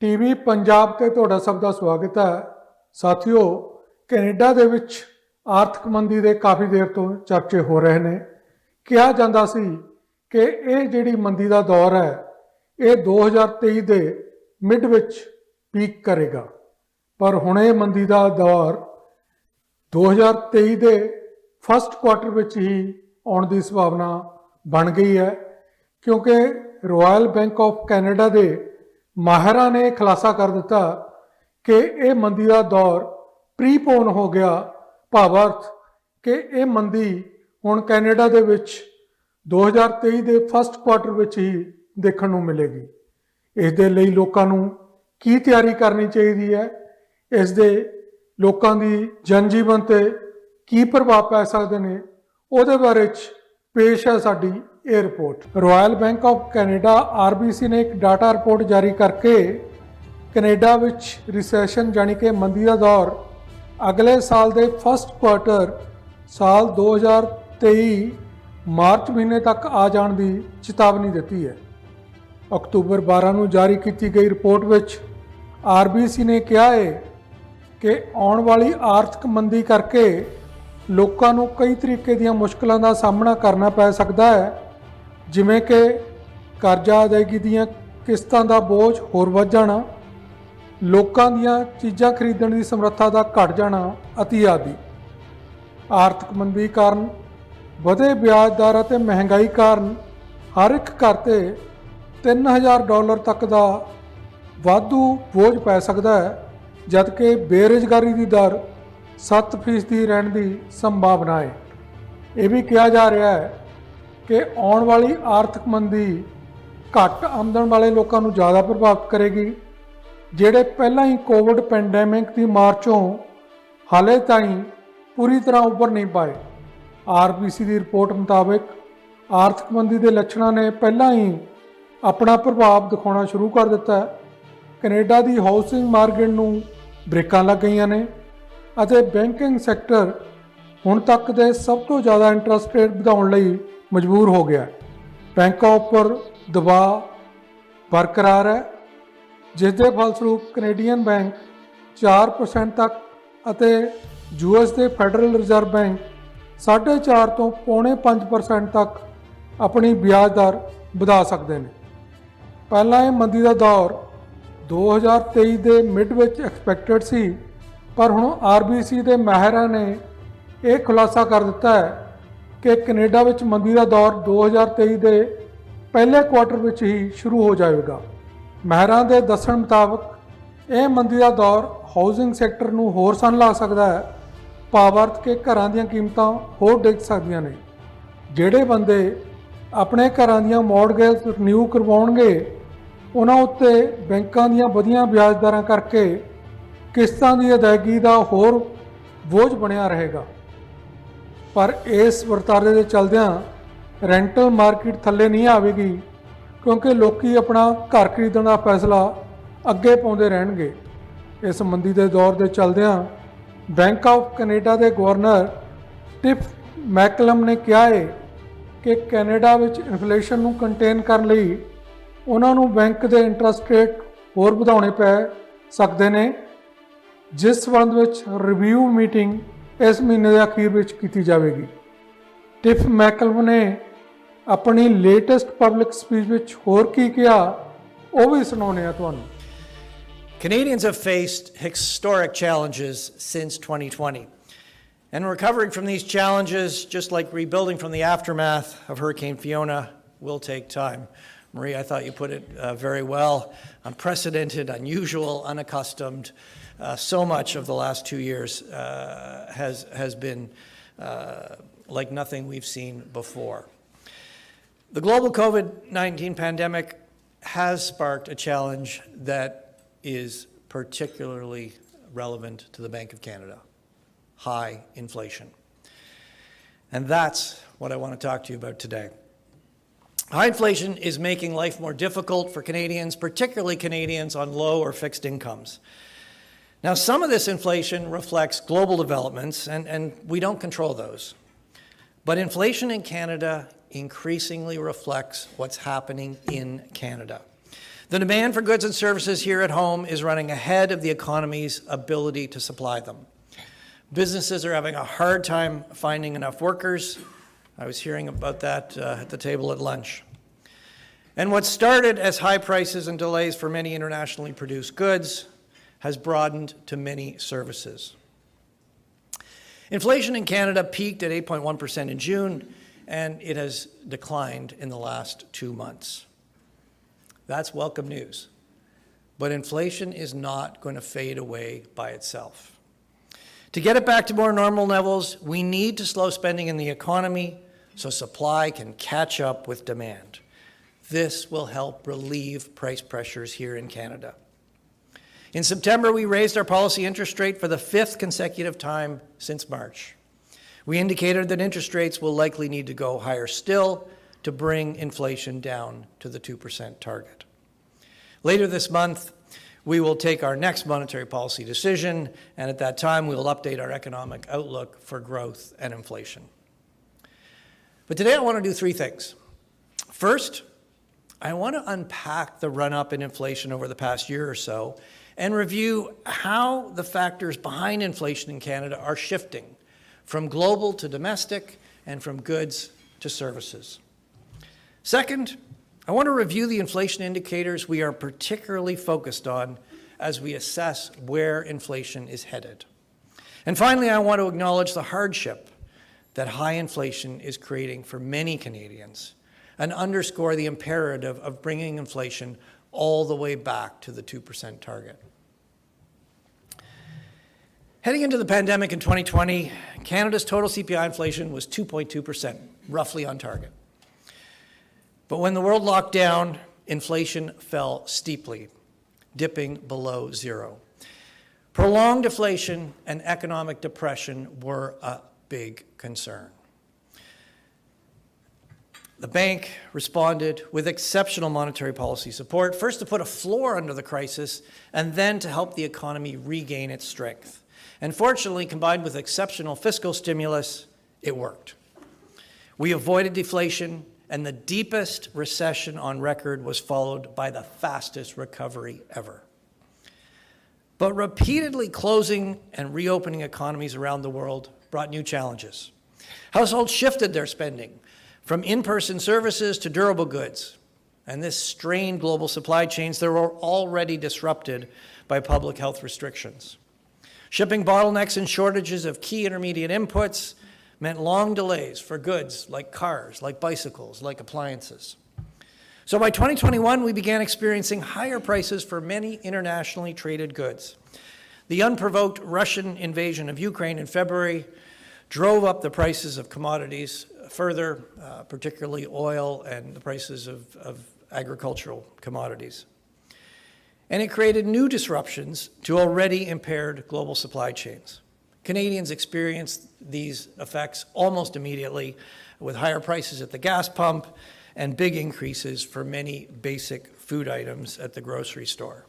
TV Punjab ते तुहाडा सब दा स्वागत है। साथियों, कनेडा दे विच आर्थिक मंदी दे काफ़ी देर तो चर्चे हो रहे ने। कहा जांदा सी कि ये जिहड़ी मंदी दा दौर है ये 2023 दे मिड विच पीक करेगा, पर हुण ये मंदी दा दौर 2023 दे फस्ट क्वार्टर विच ही आउण दी संभावना बन गई है, क्योंकि रॉयल बैंक ऑफ कैनेडा दे माहिरां ने खुलासा कर दिता कि ये मंदी का दौर प्रीपोन हो गया। भावार्थ कि ये मंदी हुण कैनेडा दे विच 2023 के फस्ट क्वार्टर विच ही देखने को मिलेगी। इस दे लई लोकां नूं की तैयारी करनी चाहिए है, इस दे लोकां दी जनजीवन ते की प्रभाव पै सकते हैं, उहदे बारे पेश है साडी ये report. Royal bank of Canada RBC ने एक डाटा रिपोर्ट जारी करके कनेडा विच रिसैशन यानी कि मंदी का दौर अगले साल के फस्ट क्वार्टर साल 2023 मार्च महीने तक आ जाने की चेतावनी दी है। अक्तूबर 12 को जारी की गई रिपोर्ट विच RBC ने कहा है कि आने वाली आर्थिक मंदी करके लोगों को कई तरीके दी मुश्किलों का सामना करना पै सकता है, जिमें कि करजा अदायगी दीयां किस्तां दा बोझ होर वध जाना, लोकां दीयां चीज़ां खरीदण दी समर्था दा घट जाना अति आदि। आर्थिक मंदी कारण वधे ब्याज दर ते महंगाई कारण हर एक घर ते $3000 तक का वाधू बोझ पै सकता है, जबकि बेरोजगारी की दर 7% रहने की संभावना है। ये भी कहा जा रहा है कि आने वाली आर्थिक मंदी घट आमदन वाले लोगों को ज़्यादा प्रभावित करेगी, ਜਿਹੜੇ ਪਹਿਲਾਂ ही कोविड ਪੈਂਡੈਮਿਕ की मार चों हाले ताईं पूरी तरह उभर नहीं पाए। RBC की रिपोर्ट मुताबिक आर्थिक मंदी के लक्षणों ने पहला ही अपना प्रभाव दिखाना शुरू कर दिता है। कनेडा की हाउसिंग मार्केट नूं ब्रेकां लग गई ने ਅਤੇ बैंकिंग सैक्टर हुण तक के सब तो ज़्यादा इंटरस्ट रेट ਵਧਾਉਣ ਲਈ मजबूर हो गया। बैंकों उपर दबाव बरकरार है, जिसके फलस्वरूप कनेडियन बैंक 4% तक ਅਤੇ US के फैडरल रिजर्व बैंक 4.5 ਤੋਂ 4.5% तक अपनी ब्याज दर ਵਧਾ सकते हैं। पहला ये मंदी का दौर 2023 के मिड विच एक्सपैक्टेड सी, पर हुण RBC के माहिरां ने यह खुलासा कर दिता है कि कनेडा विच मंदी का दौर 2023 के पहले क्वार्टर विच ही शुरू हो जाएगा। माहिरां के दस्सण मुताबिक यह मंदी का दौर हाउसिंग सैक्टर नूं होर सन ला सकता है। भावार्थ के घरां दीयां कीमतां होर डिग सकदियां ने। जिहड़े बंदे अपने घरां दीयां मॉर्गेज रिन्यू करवाउणगे उन्हां उत्ते बैंकां दीयां वधियां ब्याज दरां करके किस्तां दी अदायगी का होर बोझ बनिया रहेगा। पर इस वर्तारे के चलदियां रेंटल मार्केट थल्ले नहीं आवेगी, क्योंकि लोग अपना घर खरीदण का फैसला अगे पाउंदे रहणगे। इस मंदी के दौर के चलदियां बैंक ऑफ कनेडा के गवर्नर टिफ मैकलम ने कहा है कि कनेडा विच इन्फ्लेशन नूं कंटेन करन लई उन्हां नूं बैंक के इंटरस्ट रेट होर वधाउणे पै सकदे ने, जिस संबंध विच रिव्यू मीटिंग इस महीने के अखीर विच की जाएगी। टिफ मैकलम ने अपनी लेटेस्ट पब्लिक स्पीच विच होर की कहा, वो भी सुनाउने आ तुहानूं। Canadians have faced historic challenges since 2020. And recovering from these challenges, just like rebuilding from the aftermath of Hurricane Fiona, will take time. Marie, I thought you put it very well. Unprecedented, unusual, unaccustomed. So much of the last 2 years has been like nothing we've seen before. The global COVID-19 pandemic has sparked a challenge that is particularly relevant to the Bank of Canada: high inflation. And that's what I want to talk to you about today. High inflation is making life more difficult for Canadians, particularly Canadians on low or fixed incomes. Now, some of this inflation reflects global developments, and we don't control those. But inflation in Canada increasingly reflects what's happening in Canada. The demand for goods and services here at home is running ahead of the economy's ability to supply them. Businesses are having a hard time finding enough workers. I was hearing about that at the table at lunch. And what started as high prices and delays for many internationally produced goods has broadened to many services. Inflation in Canada peaked at 8.1% in June, and it has declined in the last 2 months. That's welcome news. But inflation is not going to fade away by itself. To get it back to more normal levels, we need to slow spending in the economy so supply can catch up with demand. This will help relieve price pressures here in Canada. In September, we raised our policy interest rate for the 5th consecutive time since March. We indicated that interest rates will likely need to go higher still to bring inflation down to the 2% target. Later this month, we will take our next monetary policy decision, and at that time, we will update our economic outlook for growth and inflation. But today, I want to do 3 things. First, I want to unpack the run-up in inflation over the past year or so and review how the factors behind inflation in Canada are shifting from global to domestic and from goods to services. Second, I want to review the inflation indicators we are particularly focused on as we assess where inflation is headed. And finally, I want to acknowledge the hardship that high inflation is creating for many Canadians and underscore the imperative of bringing inflation all the way back to the 2% target. Heading into the pandemic in 2020, Canada's total CPI inflation was 2.2%, roughly on target. But when the world locked down, inflation fell steeply, dipping below 0. Prolonged deflation and economic depression were a big concern. The bank responded with exceptional monetary policy support, first to put a floor under the crisis, and then to help the economy regain its strength. And fortunately, combined with exceptional fiscal stimulus, it worked. We avoided deflation, and the deepest recession on record was followed by the fastest recovery ever. But repeatedly closing and reopening economies around the world brought new challenges. Households shifted their spending from in-person services to durable goods, and this strained global supply chains that were already disrupted by public health restrictions. Shipping bottlenecks and shortages of key intermediate inputs meant long delays for goods like cars, like bicycles, like appliances. So by 2021, we began experiencing higher prices for many internationally traded goods. The unprovoked Russian invasion of Ukraine in February drove up the prices of commodities further, particularly oil and the prices of agricultural commodities. And it created new disruptions to already impaired global supply chains. Canadians experienced these effects almost immediately with higher prices at the gas pump and big increases for many basic food items at the grocery store.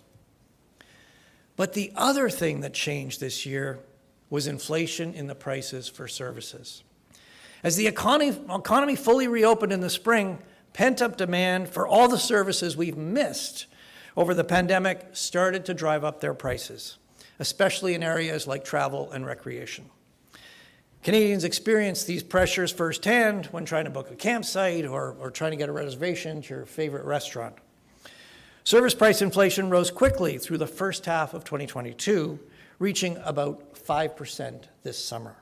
But the other thing that changed this year was inflation in the prices for services. As the economy fully reopened in the spring, pent-up demand for all the services we've missed over the pandemic started to drive up their prices, especially in areas like travel and recreation. Canadians experienced these pressures firsthand when trying to book a campsite or trying to get a reservation to your favorite restaurant. Service price inflation rose quickly through the first half of 2022, reaching about 5% this summer.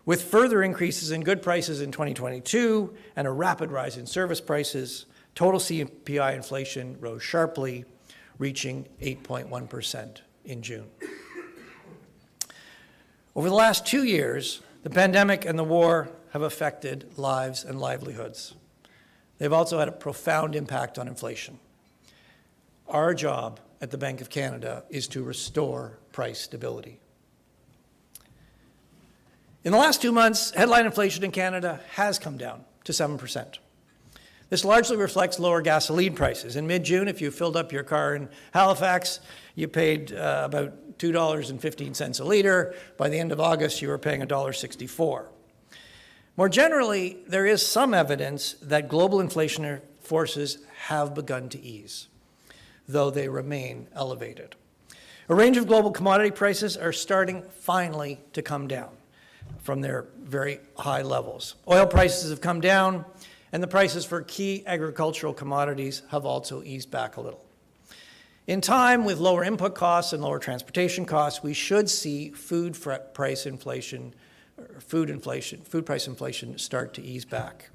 With further increases in good prices in 2022 and a rapid rise in service prices, total CPI inflation rose sharply, reaching 8.1% in June. Over the last 2 years, the pandemic and the war have affected lives and livelihoods. They've also had a profound impact on inflation. Our job at the Bank of Canada is to restore price stability. In the last 2 months, headline inflation in Canada has come down to 7%. This largely reflects lower gasoline prices. In mid-June, if you filled up your car in Halifax, you paid about $2.15 a liter. By the end of August, you were paying $1.64. More generally, there is some evidence that global inflationary forces have begun to ease. though they remain elevated. A range of global commodity prices are starting finally to come down from their very high levels. Oil prices have come down, and the prices for key agricultural commodities have also eased back a little. In time, with lower input costs and lower transportation costs, we should see food price inflation start to ease back.